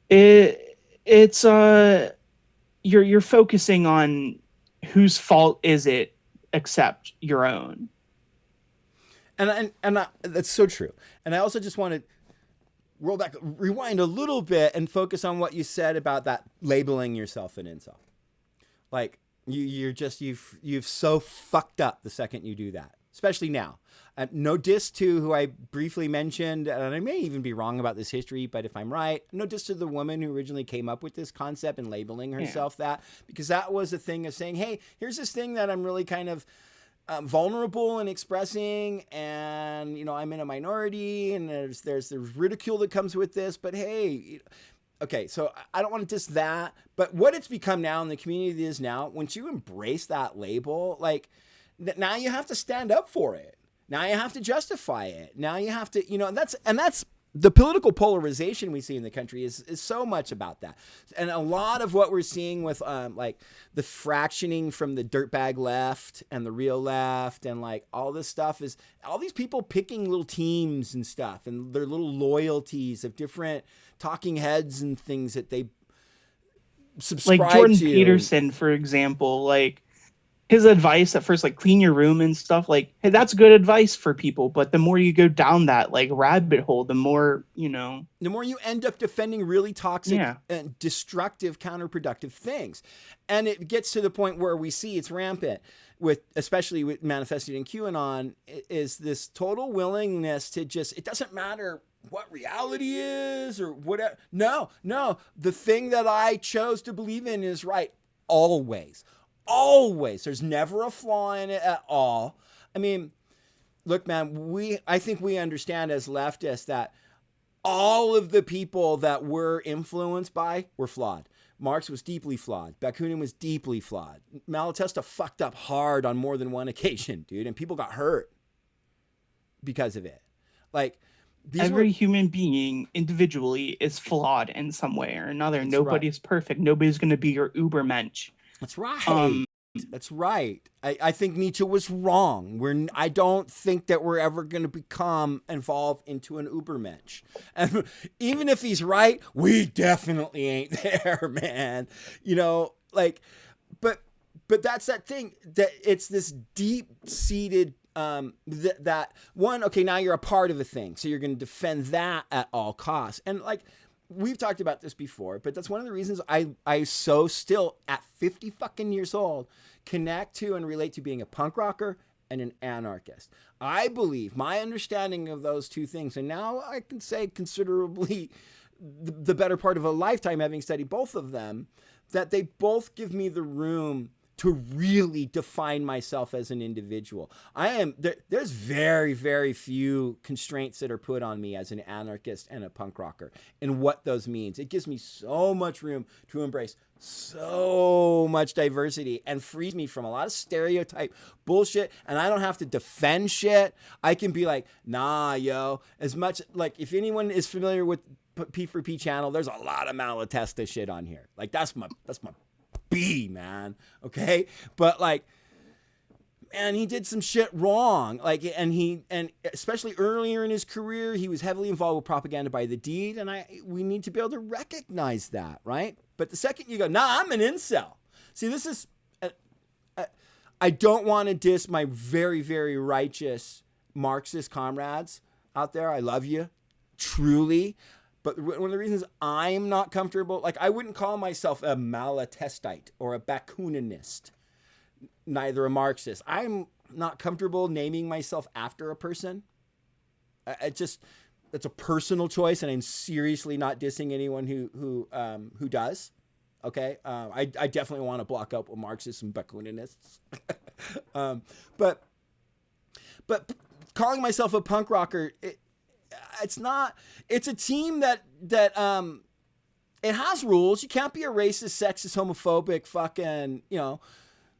It's you're focusing on whose fault is it except your own. And that's so true. And I also just want to rewind a little bit and focus on what you said about that labeling yourself an incel. Like, you've so fucked up the second you do that, especially now. No diss to who I briefly mentioned, and I may even be wrong about this history, but if I'm right, no diss to the woman who originally came up with this concept and labeling herself that, because that was a thing of saying, hey, here's this thing that I'm really kind of vulnerable in expressing, and, you know, I'm in a minority, and there's ridicule that comes with this, but hey, okay, so I don't want to diss that, but what it's become now in the community is now, once you embrace that label, like now you have to stand up for it. Now you have to justify it. Now you have to, and that's the political polarization we see in the country is so much about that. And a lot of what we're seeing with like the fractioning from the dirtbag left and the real left and like all this stuff is all these people picking little teams and stuff and their little loyalties of different talking heads and things that they subscribe like Jordan to. Peterson, for example, like his advice at first, like clean your room and stuff, like, hey, that's good advice for people. But the more you go down that like rabbit hole, the more, the more you end up defending really toxic Yeah. and destructive, counterproductive things. And it gets to the point where we see it's rampant with, especially with manifested in QAnon, is this total willingness to just, it doesn't matter what reality is or whatever. No, the thing that I chose to believe in is right. Always. There's never a flaw in it at all. I mean, look, man, I think we understand as leftists that all of the people that we're influenced by were flawed. Marx was deeply flawed. Bakunin was deeply flawed. Malatesta fucked up hard on more than one occasion, dude, and people got hurt because of it. Like, every human being individually is flawed in some way or another. Nobody's perfect. Nobody's going to be your Ubermensch. That's right. That's right. I think Nietzsche was wrong. I don't think that we're ever going to become involved into an Ubermensch. And even if he's right, we definitely ain't there, man. But that's that thing that it's this deep-seated that one, okay, now you're a part of a thing, so you're going to defend that at all costs. And like, we've talked about this before, but that's one of the reasons I so still at 50 fucking years old connect to and relate to being a punk rocker and an anarchist. I believe my understanding of those two things, and now I can say considerably the better part of a lifetime having studied both of them, that they both give me the room to really define myself as an individual. There's very, very few constraints that are put on me as an anarchist and a punk rocker and what those means. It gives me so much room to embrace so much diversity and frees me from a lot of stereotype bullshit. And I don't have to defend shit. I can be like, nah, yo, as much like if anyone is familiar with P4P channel, there's a lot of Malatesta shit on here. Like that's my B, man. Okay. But like, man, he did some shit wrong. Like, and especially earlier in his career, he was heavily involved with propaganda by the deed. And we need to be able to recognize that. Right. But the second you go, nah, I'm an incel. See, this is, I don't want to diss my very, very righteous Marxist comrades out there. I love you. Truly. But one of the reasons I'm not comfortable, like I wouldn't call myself a Malatestite or a Bakuninist, neither a Marxist. I'm not comfortable naming myself after a person. That's a personal choice, and I'm seriously not dissing anyone who does. Okay, I definitely want to block out Marxists and Bakuninists. But calling myself a punk rocker. It's not. It's a team that it has rules. You can't be a racist, sexist, homophobic, fucking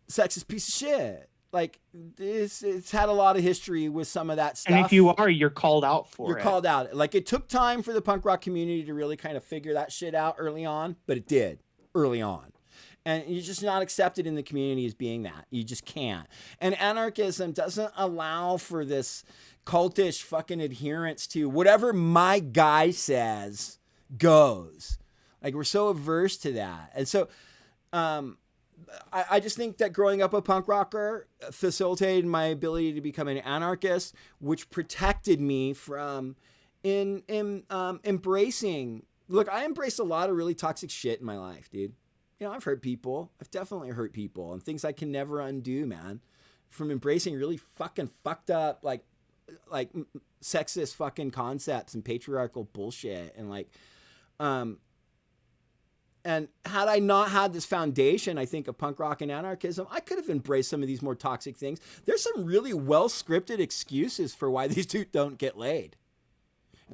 sexist piece of shit. Like this, it's had a lot of history with some of that stuff. And if you are, you're called out for it. You're called out. Like it took time for the punk rock community to really kind of figure that shit out early on, but it did early on. And you're just not accepted in the community as being that. You just can't. And anarchism doesn't allow for this cultish fucking adherence to whatever my guy says goes. Like we're so averse to that. And so I just think that growing up a punk rocker facilitated my ability to become an anarchist, which protected me from embracing. Look, I embraced a lot of really toxic shit in my life, dude. I've hurt people. I've definitely hurt people and things I can never undo, man. From embracing really fucking fucked up, like sexist fucking concepts and patriarchal bullshit. And like, and had I not had this foundation, I think, of punk rock and anarchism, I could have embraced some of these more toxic things. There's some really well-scripted excuses for why these two don't get laid.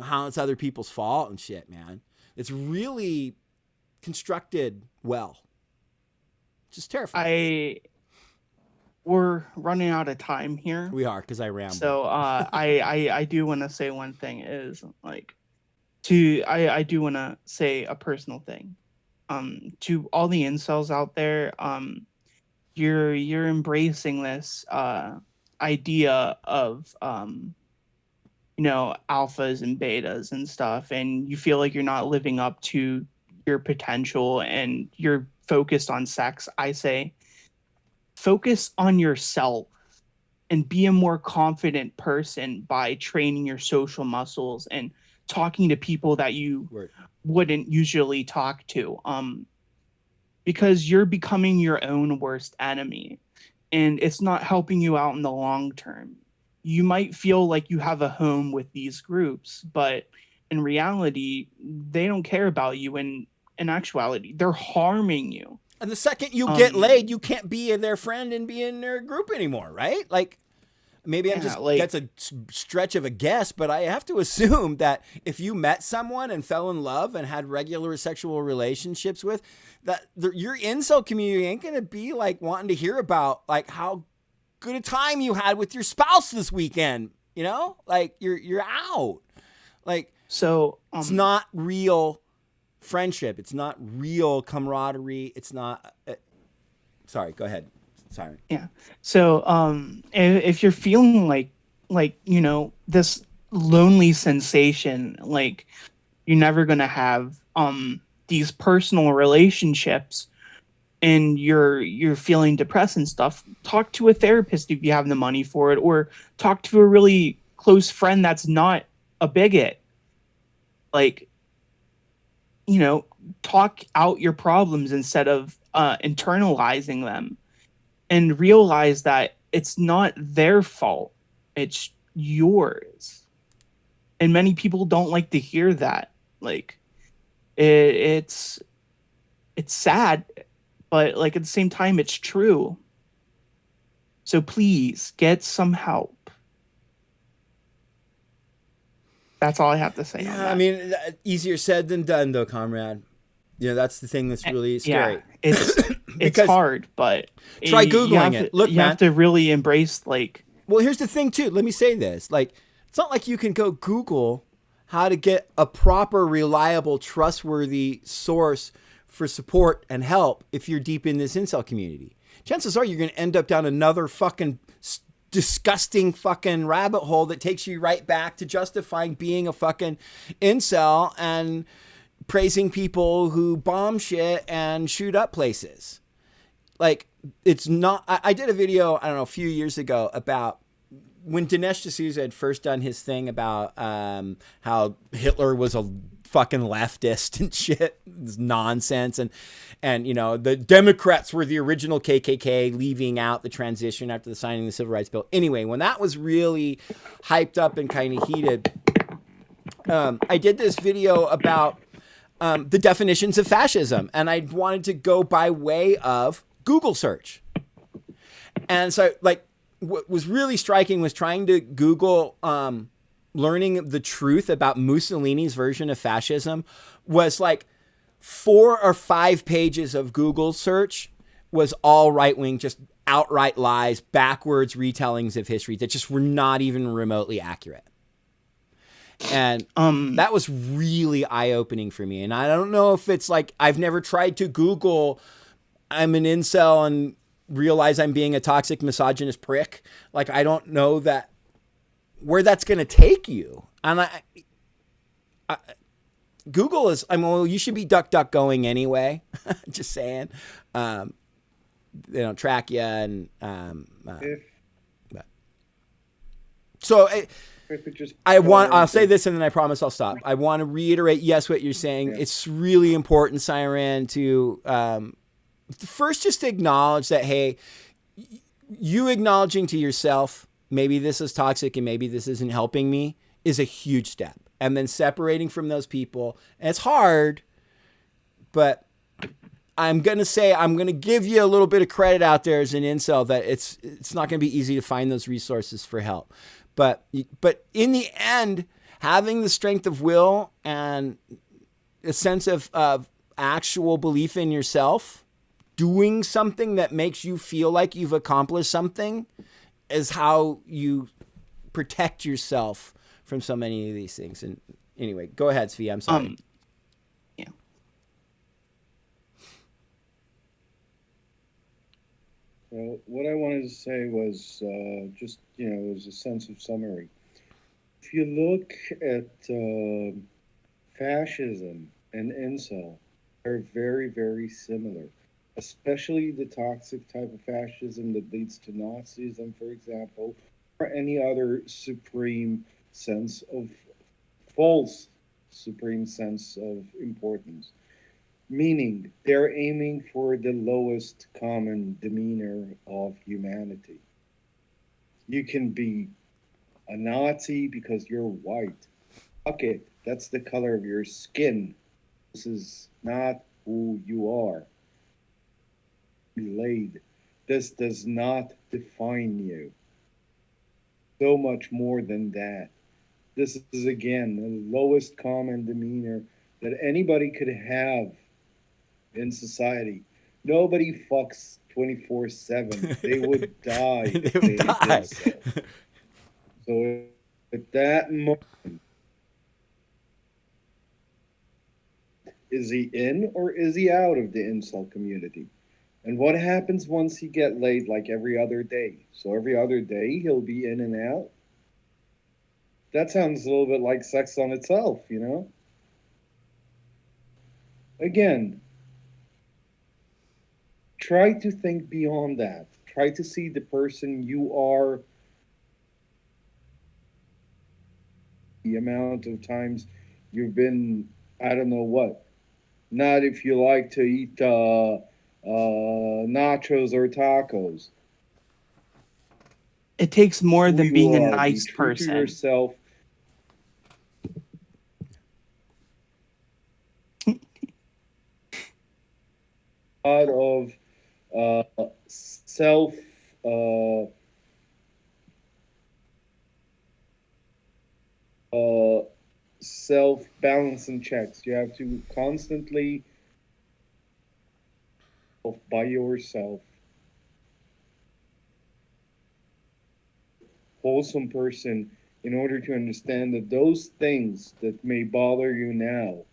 How it's other people's fault and shit, man. It's really constructed well. Just terrifying. We're running out of time here. We are, because I ramble. So I do want to say one thing is like I do want to say a personal thing. To all the incels out there, you're embracing this idea of alphas and betas and stuff, and you feel like you're not living up to your potential and you're focused on sex. I say focus on yourself and be a more confident person by training your social muscles and talking to people that you wouldn't usually talk to. Because you're becoming your own worst enemy and it's not helping you out in the long term. You might feel like you have a home with these groups, but in reality, they don't care about you. And in actuality, they're harming you. And the second you get laid, you can't be their friend and be in their group anymore, right? Like, maybe that's a stretch of a guess, but I have to assume that if you met someone and fell in love and had regular sexual relationships with, that your incel community ain't going to be like wanting to hear about like how good a time you had with your spouse this weekend, you know? Like you're out. Like, so it's not real friendship. It's not real camaraderie. It's not, sorry, go ahead. Siren. Yeah. So, if you're feeling like, this lonely sensation, like you're never going to have, these personal relationships and you're feeling depressed and stuff, talk to a therapist if you have the money for it, or talk to a really close friend that's not a bigot. Like, talk out your problems instead of, internalizing them. And realize that it's not their fault. It's yours. And many people don't like to hear that. Like, it's sad, but like at the same time, it's true. So please get some help. That's all I have to say. Yeah, I mean, easier said than done, though, comrade. That's the thing that's really scary. Yeah, it's hard, but try Googling it. Look, you have to really embrace like. Well, here's the thing too. Let me say this: like, it's not like you can go Google how to get a proper, reliable, trustworthy source for support and help if you're deep in this incel community. Chances are you're going to end up down another fucking disgusting fucking rabbit hole that takes you right back to justifying being a fucking incel and praising people who bomb shit and shoot up places. Like, it's not, I did a video, I don't know, a few years ago about when Dinesh D'Souza had first done his thing about how Hitler was a fucking leftist and shit. It's nonsense. And the Democrats were the original KKK, leaving out the transition after the signing of the Civil Rights Bill. Anyway, when that was really hyped up and kind of heated, I did this video about the definitions of fascism, and I wanted to go by way of Google search. And so, like, what was really striking was trying to Google learning the truth about Mussolini's version of fascism was like 4 or 5 pages of Google search was all right-wing, just outright lies, backwards retellings of history that just were not even remotely accurate. And that was really eye-opening for me. And I don't know if it's like, I've never tried to Google, I'm an incel and realize I'm being a toxic misogynist prick. Like, I don't know that where that's going to take you. And I Google is, well, you should be DuckDuckGoing anyway. Just saying. They don't track you. And, so I'll say this and then I promise I'll stop. I want to reiterate, yes, what you're saying. Yeah. It's really important, Siren, to first just acknowledge that, hey, you acknowledging to yourself, maybe this is toxic and maybe this isn't helping me, is a huge step. And then separating from those people. And it's hard, but I'm going to give you a little bit of credit out there as an incel that it's not going to be easy to find those resources for help. But in the end, having the strength of will and a sense of actual belief in yourself, doing something that makes you feel like you've accomplished something is how you protect yourself from so many of these things. And anyway, go ahead, Zvi. I'm sorry. Yeah. Well, what I wanted to say was just, as a sense of summary. If you look at fascism and incel, they're very, very similar, especially the toxic type of fascism that leads to Nazism, for example, or any other supreme sense of false supreme sense of importance. Meaning, they're aiming for the lowest common demeanor of humanity. You can be a Nazi because you're white. Fuck it, that's the color of your skin. This is not who you are. Relayed. This does not define you. So much more than that. This is, again, the lowest common demeanor that anybody could have in society. Nobody fucks 24/7. They would die if they did so. So at that moment, is he in or is he out of the incel community? And what happens once he get laid like every other day? So every other day he'll be in and out? That sounds a little bit like sex on itself, Again, try to think beyond that. Try to see the person you are, the amount of times you've been, I don't know what. Not if you like to eat nachos or tacos. It takes more Who than you being a are. nice Be true person. to yourself. Out of self self balance and checks. You have to constantly by yourself. Wholesome person in order to understand that those things that may bother you now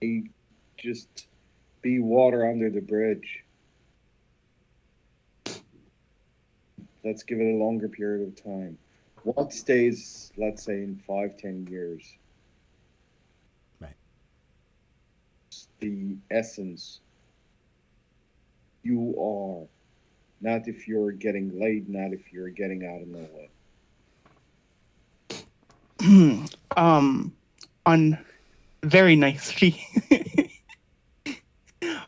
may just be water under the bridge. Let's give it a longer period of time. What stays, let's say, in 5-10 years? Right. The essence you are. Not if you're getting laid, not if you're getting out of nowhere. On very nicely.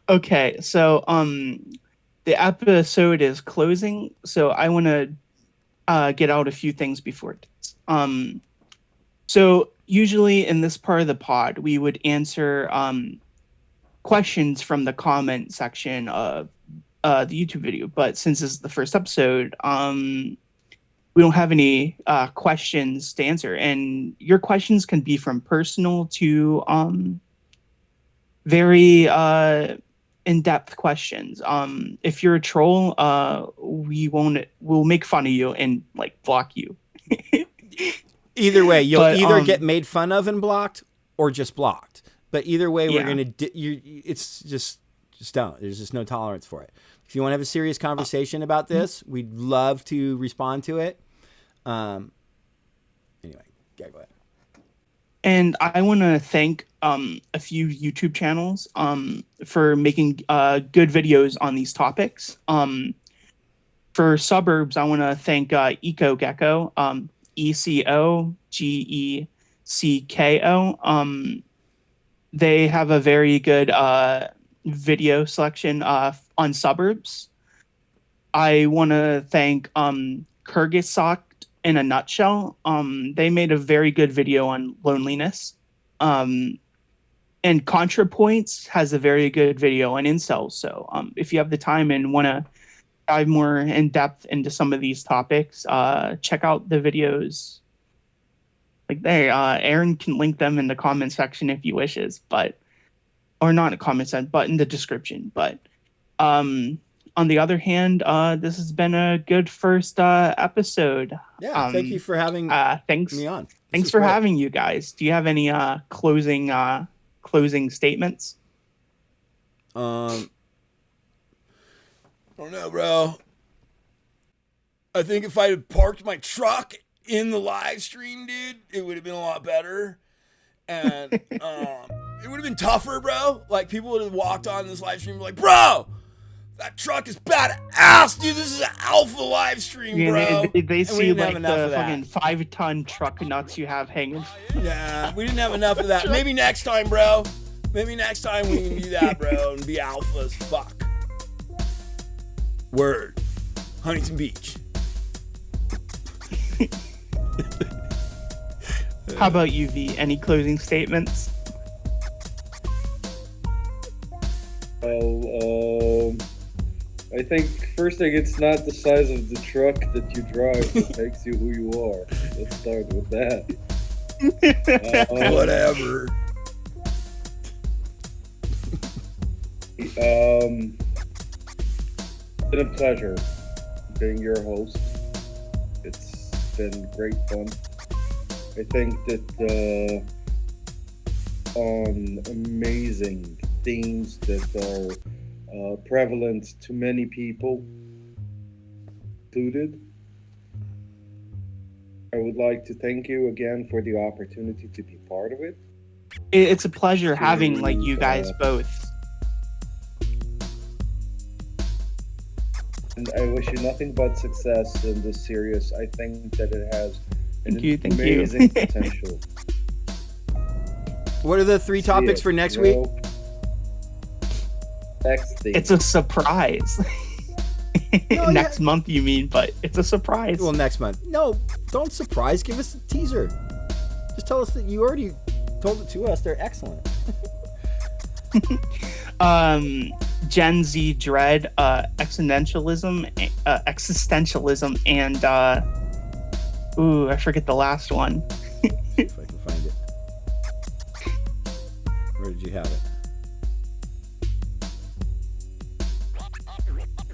Okay, so the episode is closing, so I want to get out a few things before it does. So usually in this part of the pod, we would answer questions from the comment section of the YouTube video, but since this is the first episode, we don't have any questions to answer, and your questions can be from personal to very in-depth questions. If you're a troll, we'll make fun of you and like block you. Either way, you'll either get made fun of and blocked or just blocked. But either way, we're gonna it's just don't. There's just no tolerance for it. If you want to have a serious conversation about this, we'd love to respond to it. Anyway, yeah, go ahead. And I want to thank a few YouTube channels for making good videos on these topics. For Suburbs, I want to thank EcoGecko, ECOGECKO. They have a very good video selection on Suburbs. I want to thank Kyrgyzstan in a nutshell. They made a very good video on loneliness. And ContraPoints has a very good video on incels. So if you have the time and want to dive more in depth into some of these topics, check out the videos Like there, Aaron can link them in the comment section if he wishes, or not in the comment section, but in the description. But on the other hand, this has been a good first episode. Yeah, thank you for having thanks me on. Thanks for having you guys. Do you have any closing statements? I don't know, bro. I think if I had parked my truck in the live stream, dude, it would have been a lot better. And it would have been tougher, bro. Like, people would have walked on this live stream and be like, bro, that truck is badass, dude. This is an alpha live stream, bro. They see like the fucking 5-ton truck nuts you have hanging. Yeah, we didn't have enough of that. Maybe next time, bro. Maybe next time we can do that, bro, and be alpha as fuck. Word. Huntington Beach. How about you, V? Any closing statements? Well, I think first thing, it's not the size of the truck that you drive that makes you who you are. Let's start with that. Whatever. It's been a pleasure being your host. It's been great fun. I think that on amazing themes that are prevalent to many people included. I would like to thank you again for the opportunity to be part of it. It's a pleasure having like you guys both. And I wish you nothing but success in this series. I think that it has amazing potential. What are the 3 topics for next week? Next thing. It's a surprise. No, next month, you mean, but it's a surprise. Well, next month. No, don't surprise. Give us a teaser. Just tell us that you already told it to us. They're excellent. Gen Z dread, existentialism, and I forget the last one. See if I can find it. Where did you have it?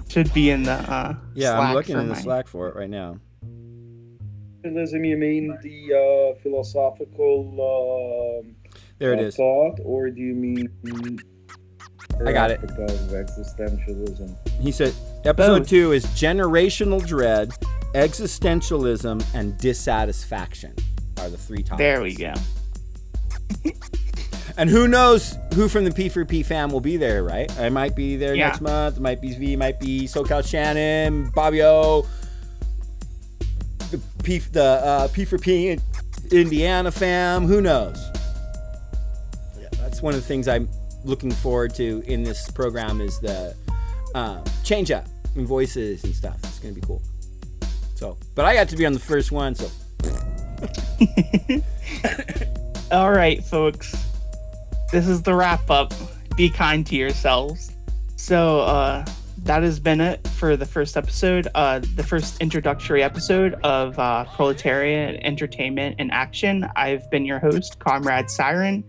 Should be in the yeah, Slack. I'm looking in the Slack for it right now. Existentialism, you mean the philosophical there it is. thought, or do you mean I got it. Of existentialism? He said episode 2 is generational dread, existentialism, and dissatisfaction are the 3 topics. There we go. And who knows who from the P4P fam will be there, right? I might be there next month. It might be Zvi, might be SoCal Shannon, Bobby O, the P4P Indiana fam. Who knows? Yeah, that's one of the things I'm looking forward to in this program is the change up in voices and stuff. It's going to be cool. So, but I got to be on the first one, so. All right, folks. This is the wrap up. Be kind to yourselves. So that has been it for the first episode, the first introductory episode of Proletarian Entertainment and Action. I've been your host, Comrade Siren.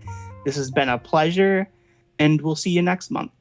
This has been a pleasure, and we'll see you next month.